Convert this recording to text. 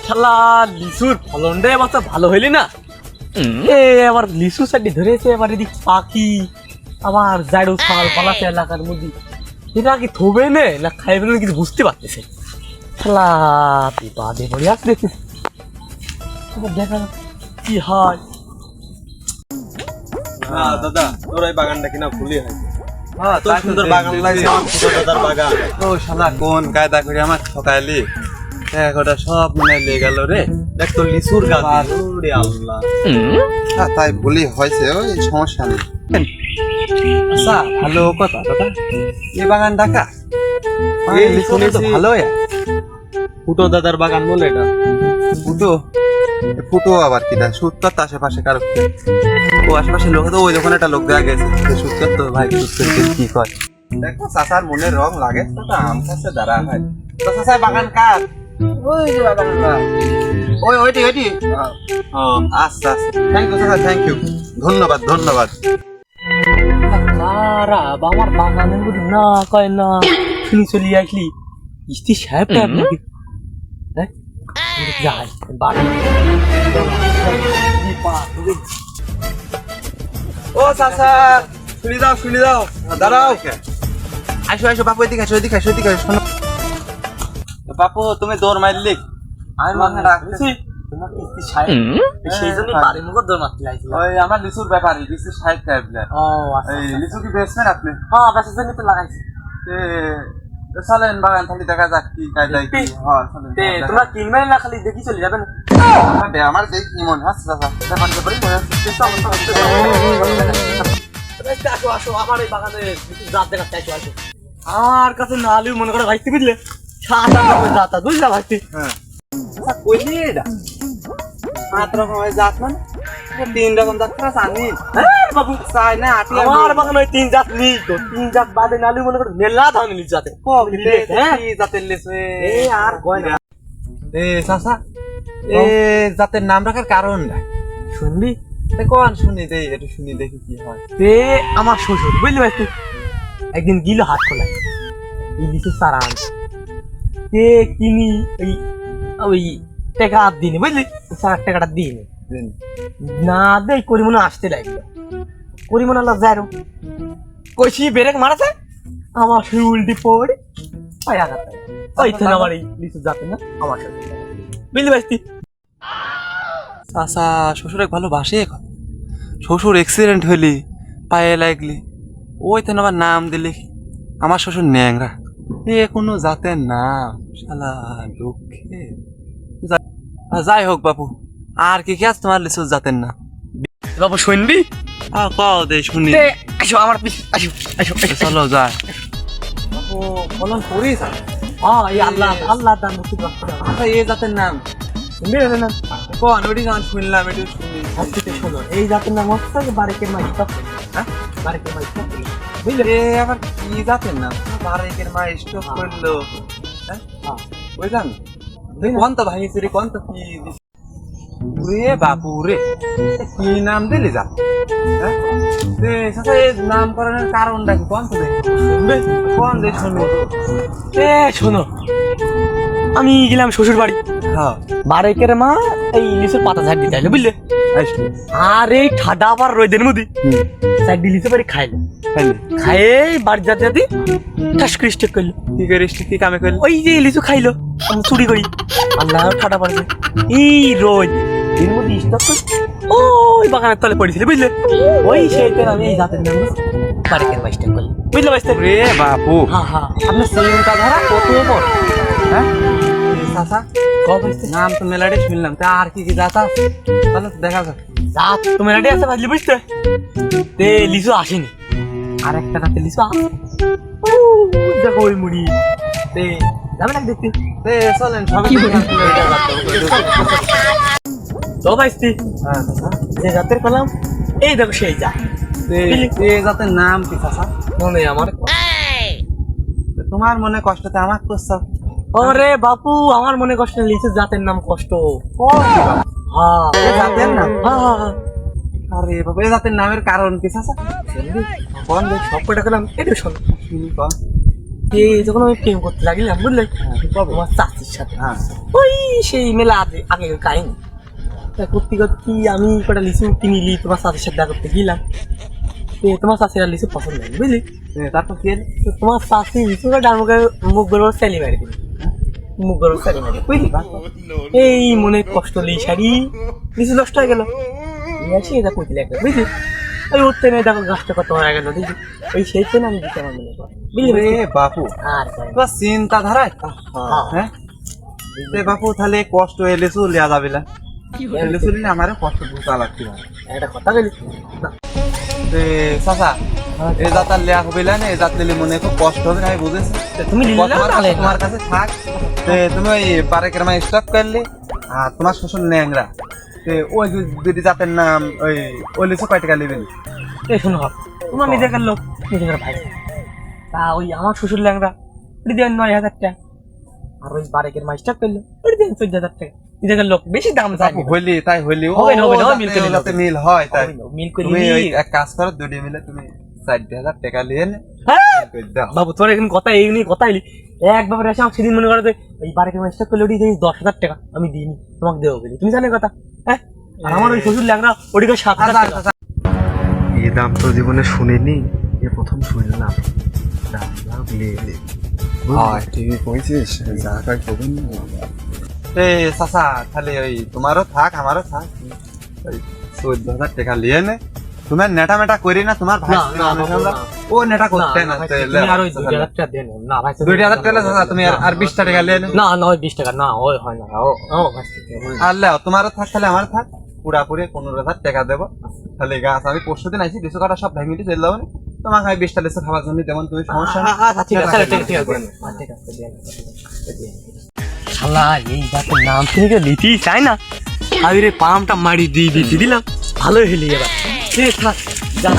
শালা লিচুর ফলনটা এবার তো ভালো হইলি না। আবার লিচু সাইডে ধরেছে, এবার এদিক পাখি আবার জাড়ু ছাল পালাতে এলাকার মধ্যে, এটা কি থবে না খাইবে না কিছু বুঝতে পারতেছে। শালা বিপাদে পড়ে আসছে দেখছিস, দেখা কি হয়। দাদা তোর এই বাগানটা কিনা ভুলি হয়। তোর সুন্দর বাগান লাগছে, দাদার বাগান। ও শালা কোন কায়দা করে আমার ঠকাইলি, একটা সব মনে লেগে গেল রে। দেখ তোর লিচুর গাছ, ওরে আল্লাহ। তাই ভুলি হয়েছে, ওই সমস্যা নেই। আচ্ছা ভালো কথা দাদা, এই বাগান ঢাকা এই লিচু তো ভালো। ফুটো দাদার বাগান বলে এটা। ফুটো ফুটো আবার কি দেয় সুত্তর তো আশেপাশে কারো ও আশেপাশে লোক তো ওই দোকানে একটা লোক দেওয়া গেছে সুত্তর তো ভাই সুত্তর কি কয় দেখো চাচার মনে রং লাগে তো আম কাছে দাঁড়া হয় তো চাচার বাগান কার ওই যে বাগান ওই ওইটি ওইটি ও আচ্ছা আচ্ছা থ্যাংক ইউ চাচা থ্যাংক ইউ ধন্যবাদ ধন্যবাদ। আমার বাগানের মধ্যে না কয় না শুনি চলি আসলি ইস্তি সাহেবটা আপনাকে যাই ও চাচা শুনি দাও দাঁড়াও আসো আসো বাপু এদিকে আসো এদিকে আসো এদিকে শোনো বাপু তুমি দৌড় মারলি আমি মাথা রাখছি তোমার ইস্তি সাহেব সেই জন্য বাড়ির মুখে দৌড় মারতে লাগছিল। ওই আমার লিচুর ব্যাপারই লিচুর সাহেব টাইপের। ও আচ্ছা এই লিচু কি বেচবেন আপনি? হ্যাঁ বেচার জন্য তো লাগাইছি। চলেন বাগান খালি দেখা যাক কি কায়দায় কি হয়। তোমরা কিনবে না খালি দেখি চলে যাবেন? আমার দেখি মনে হচ্ছে ব্যাপারটা পরে মনে হচ্ছে আসো আসো আমার এই বাগানে জাত দেখাতে আসো আসো। আমার কাছে না আলু মনে করে ভাইতে বুঝলে সাদা জাত বুঝলা ভাইতে। হ্যাঁ কইলি এটা 5 রকমের জাত মানে 3 রকম জাত আছে আনি। হ্যাঁ বাবু চাই না আটি আমার বাগানে 3 জাত নেই তো 3 জাত বাদে আলু মনে করে মেলা ধান নিজ জাতে কি জাতের লিচু এই আর কয় না চাচা জাতের নাম রাখার কারণ নাই শুনবি কোন শুনি দেই একটু শুনি দেখি কি হয়। আমার শ্বশুর বুঝলি ভাই একদিন গিলো হাট খোলায় ইলিশের চারা আনছে কিনি ওই টাকা দিনে বুঝলি 4 টাকাটা দিনে না দেই করিমনে আসতে লাগলো করিমনে আল্লাহ যাই কইছি ব্রেক মারাছে আমার সেই উল্টি পড়ে পায়া গাতে ওই তো আমার এই লিচু যাতে না আমার সাথে বুঝলি ভাই চাচা শ্বশুর এক ভালোবাসে এখন শ্বশুর অ্যাক্সিডেন্ট হইলি পায়ে লাগলি ওই তো আমার নাম দিলি আমার শ্বশুর ন্যাংরা কোনো জাতের নাম শালা দুঃখে যাই হোক বাপু আর কি আছে তোমার লিচু জাতের না বাবু শুনবি কও দে শুনি আসো আমার আসো আসো চলো যাই ও বলন করিস এই আল্লাহ আল্লাহ দান মুক্তি রাখতে আচ্ছা এই জাতের নাম শুনবি না কোন ওটি গান শুনলাম একটু শুনি হাসতে শোনো এই জাতের নাম হচ্ছে বারেকের মাই টপ হ্যাঁ বারেকের মাই টপ বুঝলে আবার কি জাতের নাম বারেকের মা স্টপ করলো হ্যাঁ ওই জান কোন তো ভাই রে কোন তো কি রে বাপু রে কি নাম দিলি যা হ্যাঁ নাম করানোর কারণটা কি কোন তো কোন দে শুনি শোনো আমি গেলাম শ্বশুর বাড়ি হ্যাঁ বারেকের মা এই লিচুর পাতা ঝাড় দিতে আইলো বুঝলে আর এই ঠাডা আবার রোদের মধ্যে সাইড লিচু বাড়ি খাইলো খায়ে বাড়ি যাতে যাতে ঠাস করে স্টেক করলো কি করে কি কামে করলো ওই যে লিচু খাইলো আমি চুরি করি আল্লাহ ঠাডা পড়ছে এই রোদ এর মধ্যে স্টক করে ওই বাগানের তলে পড়েছিল বুঝলে ওই সেইটা আমি এই জাতের নাম বারেকের মা স্টেক করলো বুঝলে ভাই রে বাপু হ্যাঁ হ্যাঁ আপনার চিন্তা ধারা কত বড় হ্যাঁ চাচা নাম তো মেলাডি শুনলাম তা আর কি কি জাত আছে তাহলে দেখা যাক জাত তো মেলাডি আছে বুঝলি বুঝতে তে লিচু আসেনি আর একটা রাতে লিচু দেখো ওই মুড়ি তে যাবে না দেখতে তে চলেন সবাই তো ভাইস্তি যে জাতের কলাম এই দেখো সেই যা এই জাতের নাম কি চাচা মনে আমার তোমার মনে কষ্টতে আমার কষ্ট ওরে বাপু আমার মনে কষ্ট লিচু জাতের নাম কষ্ট জাতের নাম হ্যাঁ আরে বাবা এই জাতের নামের কারণ কি চাচা কোন সব কটা গেলাম এটা শোন শুনি কোন যখন আমি প্রেম করতে লাগলাম বুঝলে আমার চাচির সাথে ওই সেই মেলা আগে আগে কাহিনী তা করতে করতে আমি কটা লিচু কিনিলি তোমার চাচির সাথে দেখা করতে গেলাম তোমার চাচির আর লিচু পছন্দ হয়নি বুঝলি তারপর কি হলো? তো তোমার চাচি লিচু ডান মুখ গড়বার চালি মারি দিল মুখ গড়বার চালি মারি বুঝলি এই মনে কষ্ট লি শাড়ি লিচু নষ্ট হয়ে গেল আসি এটা করতে লাগবে বুঝলি ওই উঠতে নেই দেখো গাছটা কত হয়ে গেল বুঝলি ওই সেই ট্রেন আমি দিতে আমার মনে করি বুঝলি রে বাপু আর তোমার চিন্তাধারায় হ্যাঁ রে বাপু তাহলে কষ্ট এলে চুল দেওয়া যাবে না এলে চুল আমারও কষ্ট বুঝতে লাগছে একটা কথা বলি রে চাচা এই জাতার লেয়া হবে না এই জাত নিলে মনে খুব কষ্ট হবে আমি বুঝেছি তুমি তোমার কাছে থাক তুমি ওই পারেকের মা স্টক করলে আর তোমার শ্বশুর ন্যাংরা ওই যদি জাতের নাম ওই লিচু কয় টাকা নেবেন এই শোনো তোমার নিজেকার লোক নিজেকার ভাই তা ওই আমার শ্বশুর ল্যাংরা ওটি দেন 9,000 টাকা আর ওই বারেকের মাস্টার করলো ওটি দেন 14,000 টাকা নিজেকার লোক বেশি দাম চাইবে হইলি তাই হইলি মিল করে মিল হয় তাই মিল করে তুমি এক কাজ করো দুটি মিলে তুমি 40,000 টাকা নিয়ে নে বাবু তোর এখন কথা এই নিয়ে কথা এলি একবার এসে আমাকে সেদিন মনে করো যে ওই বারেকের মাস্টার করলে ওটি 10,000 টাকা আমি দিইনি তোমাকে দেবো বলি তুমি জানো কথা হ্যাঁ আর আমার ওই শ্বশুর ল্যাংরা ওটিকে 7,000 টাকা এই দাম তো জীবনে শুনিনি এ প্রথম শুনলাম ঠিকই কইছিস যা কাজ করবেন চাচা তাহলে ওই তোমারও থাক আমারও থাক ওই 14,000 টাকা নিয়ে নে তোমার নেটা মেটা করি না তোমার ভাই ও নেটা করতে না আর ওই 2,000 টাকা দেন না ভাই 2,000 টাকা চাচা তুমি আর 20 টাকা নিয়ে নে না না ওই 20 টাকা না ওই হয় না ও আর লেও তোমারও থাক তাহলে আমার থাক পুরাপুরি 15,000 টাকা দেবো তাহলে গাছ আমি পরশু দিন আইছি লিচু কাটা সব ভেঙে চলে যাবো তোমাকে আমি 20টা লিচু খাবার জন্য তেমন তুমি সমস্যা ঠিক আছে ঠিক আছে শালা এই গাছের নাম শুনে কেউ নিতেই চায় না আমি রে পামটা মারি দিয়ে দিলাম ভালোই হলি এবার ঠিক আছে যা